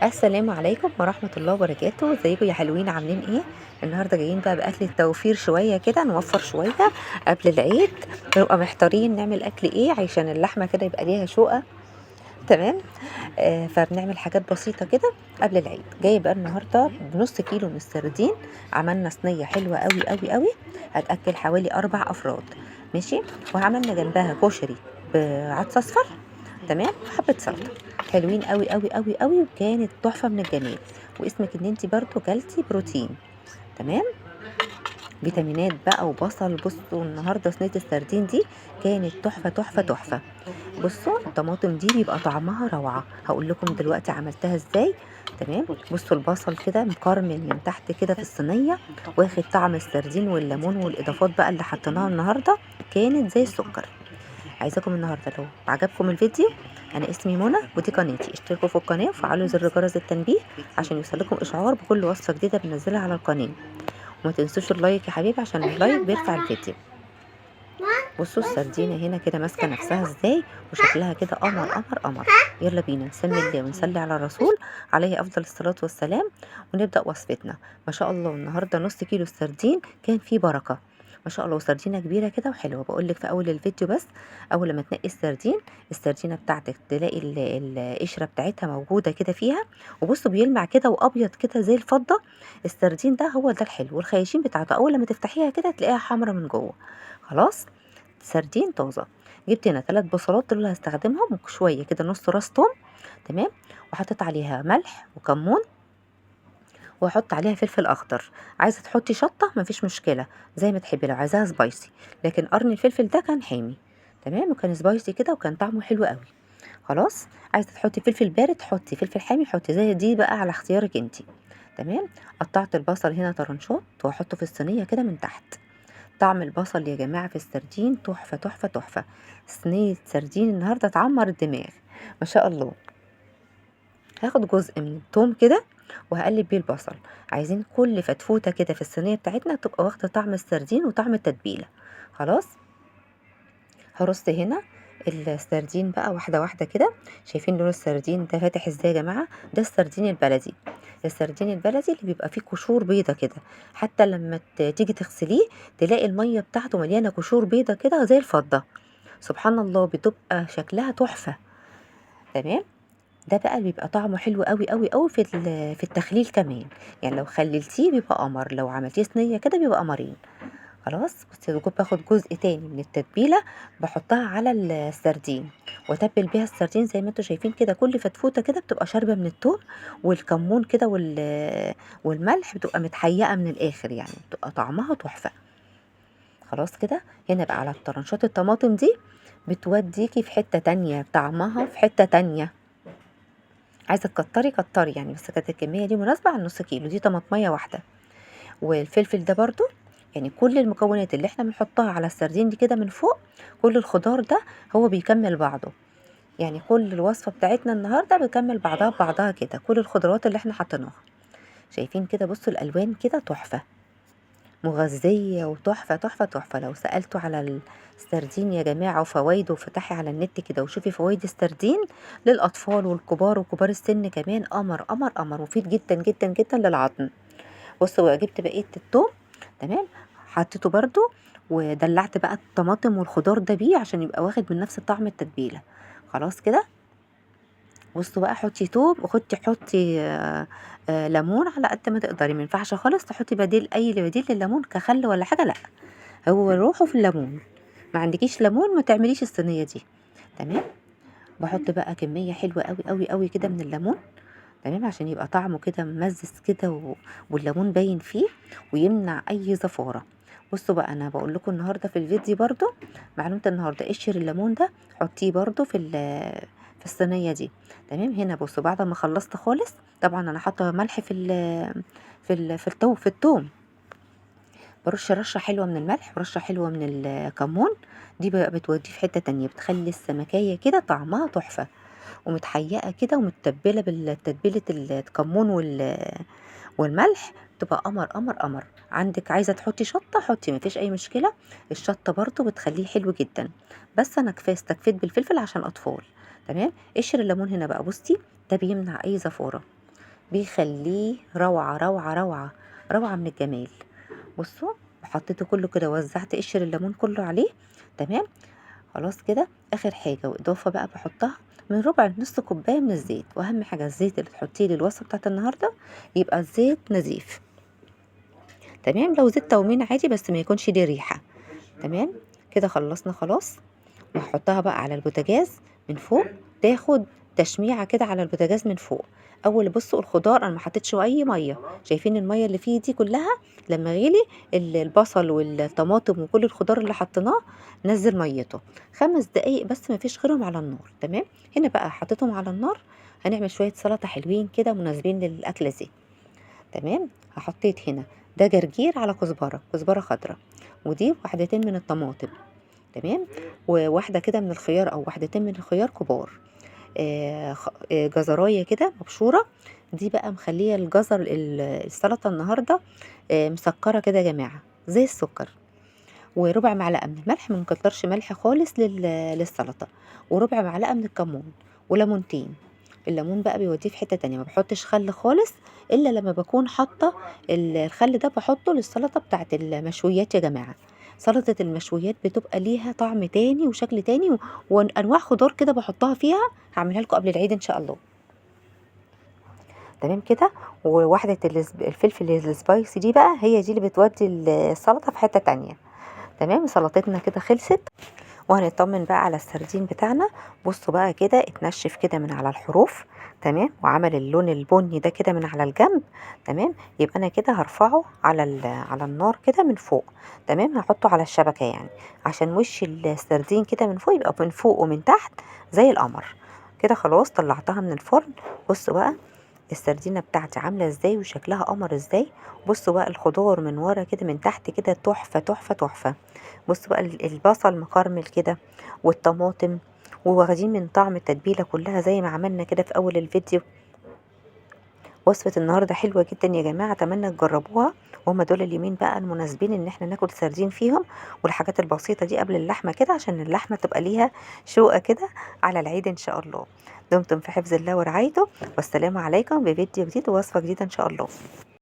السلام عليكم ورحمة الله وبركاته، ازيكم يا حلوين؟ عاملين ايه؟ النهارده جايين بقى باكل التوفير شويه كده، نوفر شويه قبل العيد. نبقى محتارين نعمل اكل ايه عشان اللحمه كده يبقى ليها شوقه. تمام. فبنعمل حاجات بسيطه كده قبل العيد. جاي بقى النهارده بنص كيلو من السردين. عملنا صينيه حلوه قوي قوي قوي، هتاكل حوالي 4 افراد. ماشي. وعملنا جنبها كشري بعدس اصفر. تمام. وحبه سلطه حلوين قوي قوي قوي قوي، وكانت تحفه من الجمال. واسمك ان انت برضو كلتي بروتين. تمام. فيتامينات بقى وبصل. بصوا النهارده صينيه السردين دي كانت تحفه تحفه تحفه. بصوا الطماطم دي بيبقى طعمها روعه، هقول لكم دلوقتي عملتها ازاي. تمام. بصوا البصل كده مكرمل من تحت كده في الصينيه، واخد طعم السردين والليمون والاضافات بقى اللي حطيناها النهارده، كانت زي السكر. عايزاكم النهارده لو عجبكم الفيديو، انا اسمي منى ودي قناتي، اشتركوا في القناه وفعلوا زر جرس التنبيه عشان يوصلكم اشعار بكل وصفه جديده بنزلها على القناه. وما تنسوش اللايك يا حبيبي عشان اللايك بيرفع الفيديو. بصوا السردينه هنا كده ماسكه نفسها ازاي، وشكلها كده قمر قمر قمر. يلا بينا نسمي الله ونصلي على الرسول عليه افضل الصلاه والسلام، ونبدا وصفتنا. ما شاء الله النهارده نص كيلو السردين كان فيه بركه. ما شاء الله، وسردينه كبيره كده وحلوه. بقول لك في اول الفيديو بس، اول لما تنقي السردين، السردينه بتاعتك تلاقي القشره بتاعتها موجوده كده فيها، وبصوا بيلمع كده وابيض كده زي الفضه. السردين ده هو ده الحلو، والخياشيم بتاعته اول لما تفتحيها كده تلاقيها حمرا من جوه. خلاص. سردين طازه. جبت هنا 3 بصلات دول اللي هستخدمهم، وشويه كده نص راس توم. تمام. وحطيت عليها ملح وكمون، واحط عليها فلفل اخضر. عايزه تحطي شطه مفيش مشكله، زي ما تحبي لو عايزاها سبايسي، لكن قرن الفلفل ده كان حامي. تمام. وكان سبايسي كده وكان طعمه حلو قوي. خلاص. عايزه تحطي فلفل بارد حطي، فلفل حامي حطي، زي دي بقى على اختيارك انتي. تمام. قطعت البصل هنا طرنشات واحطه في الصينيه كده من تحت. طعم البصل يا جماعة في السردين تحفة تحفة تحفة. صينية سردين النهاردة تعمر الدماغ. ما شاء الله. هاخد جزء من التوم كده وهقلب بيه البصل. عايزين كل فتفوتة كده في الصينية بتاعتنا تبقى واخدة طعم السردين وطعم التتبيلة. خلاص. هرص هنا السردين بقى واحدة واحدة كده. شايفين لون السردين ده فاتح ازاي يا جماعة؟ ده السردين البلدي. السردين البلدي اللي بيبقى فيه قشور بيضة كده، حتى لما تيجي تغسليه تلاقي المية بتاعته مليانة قشور بيضة كده زي الفضة. سبحان الله، بتبقى شكلها تحفة. تمام. ده بقى بيبقى طعمه حلو قوي قوي قوي في التخليل كمان. يعني لو خللتيه بيبقى قمر، لو عملتيه صينية كده بيبقى قمرين. خلاص. بس كنت باخد جزء تاني من التتبيله بحطها على السردين، واتبل بيها السردين زي ما انتم شايفين كده. كل فتفوته كده بتبقى شاربه من الثوم والكمون كده والملح، بتبقى متحيقه من الاخر، يعني بتبقى طعمها تحفه. خلاص كده. هنا بقى على الطرنشات الطماطم دي بتوديكي في حته تانية، طعمها في حته تانية. عايزه تكتري كتري يعني، بس كانت الكميه دي مناسبه على نص كيلو، دي طماطميه واحده. والفلفل ده برضو، يعني كل المكونات اللي احنا بنحطها على السردين دي كده من فوق، كل الخضار ده هو بيكمل بعضه. يعني كل الوصفة بتاعتنا النهاردة بتكمل بعضها ببعضها كده، كل الخضروات اللي احنا حطيناها. شايفين كده؟ بصوا الألوان كده تحفة، مغذية وتحفة تحفة تحفة. لو سألتوا على السردين يا جماعة وفوائده، وفتحي على النت كده وشوفي فوائد السردين للأطفال والكبار وكبار السن كمان، قمر قمر قمر، مفيد جدا جدا جدا للعظم. بصوا جبت بقية التوم. تمام. حطيته برضو، ودلعت بقى الطماطم والخضار ده بيه عشان يبقى واخد من نفس طعم التتبيلة. خلاص كده. بصوا بقى، حطي توم حطي ليمون على قد ما تقدري. ما ينفعش خالص تحطي بديل، اي بديل لليمون كخل ولا حاجه، لا. هو روحه في الليمون. ما عندكيش ليمون ما تعمليش الصينيه دي. تمام. بحط بقى كميه حلوه قوي قوي قوي كده من الليمون. تمام. عشان يبقى طعمه كده ممزز كده والليمون باين فيه، ويمنع اي زفاره. بصوا بقى، انا بقول لكم النهارده في الفيديو برضو معلومه النهارده، قشر الليمون ده حطيه برضو في الصينيه دي. تمام. هنا بصوا بعد ما خلصت خالص، طبعا انا حاطه ملح في التوم. برش رشه حلوه من الملح ورشه حلوه من الكمون. دي بقى بتوديه في حته تانية، بتخلي السمكيه كده طعمها تحفه، ومتحيقه كده ومتبله بالتتبيله الكمون والملح، تبقى قمر قمر قمر. عندك عايزه تحطي شطه حطي، مفيش اي مشكله. الشطه برضو بتخليه حلو جدا، بس انا كفايه استكفيت بالفلفل عشان اطفال. تمام. قشر الليمون هنا بقى بصي، ده بيمنع اي زفاره. بيخليه روعة روعة روعة روعة من الجمال. بصوا، حطيته كله كده، وزعت قشر الليمون كله عليه. تمام. خلاص كده. اخر حاجه واضافه بقى بحطها من ربع لنص كوبايه من الزيت، واهم حاجه الزيت اللي تحطيه للوصفه بتاعت النهارده يبقى الزيت نظيف. تمام. لو زيت تومين عادي بس ما يكونش ليه ريحه. تمام. كده خلصنا خلاص. وهحطها بقى على البوتاجاز من فوق، تاخد تشميعه كده على البوتاجاز من فوق. اول بصوا الخضار انا ما حطيتش اي ميه، شايفين الميه اللي فيه دي كلها لما غلي البصل والطماطم وكل الخضار اللي حطيناه نزل ميته. 5 دقايق بس، ما فيش غيرهم على النار. تمام. هنا بقى حطيتهم على النار، هنعمل شويه سلطه حلوين كده مناسبين للاكله دي. تمام. حطيت هنا ده جرجير على كزبره خضراء، ودي وحدتين من الطماطم. تمام. وواحده كده من الخيار او واحدتين من الخيار كبار. جزرايه كده مبشوره. دي بقى مخليه الجزر السلطه النهارده مسكره كده يا جماعه زي السكر. وربع معلقه من الملح، ما نكترش ملح خالص للسلطه. وربع معلقه من الكمون، وليمونتين. الليمون بقى بيوديه في حته تانية. ما بحطش خل خالص الا لما بكون حاطه الخل ده، بحطه للسلطه بتاعت المشويات يا جماعه. سلطه المشويات بتبقى ليها طعم تاني وشكل تاني وانواع خضار كده بحطها فيها. هعملها لكم قبل العيد ان شاء الله. تمام كده. وواحده الفلفل السبايسي دي بقى هي دي اللي بتودي السلطه في حته تانية. تمام. سلطتنا كده خلصت، وهنطمن بقى على السردين بتاعنا. بصوا بقى كده اتنشف كده من على الحروف. تمام. وعمل اللون البني ده كده من على الجنب. تمام. يبقى انا كده هرفعه على النار كده من فوق. تمام. هحطه على الشبكه يعني عشان وش السردين كده من فوق يبقى من فوق ومن تحت زي القمر. كده خلاص طلعتها من الفرن. بصوا بقى السردينه بتاعتي عامله ازاي وشكلها قمر ازاي. بصوا بقى الخضار من ورا كده من تحت كده تحفه تحفه تحفه. بصوا بقى البصل مكرمل كده والطماطم، وواخدين من طعم التتبيله كلها زي ما عملنا كده في اول الفيديو. وصفه النهارده حلوه جدا يا جماعه، اتمنى تجربوها. وهما دول اليومين بقى المناسبين ان احنا ناكل سردين فيهم، والحاجات البسيطه دي قبل اللحمه كده عشان اللحمه تبقى ليها شوقه كده على العيد ان شاء الله. دمتم في حفظ الله ورعايته، والسلام عليكم بفيديو جديد ووصفه جديده ان شاء الله.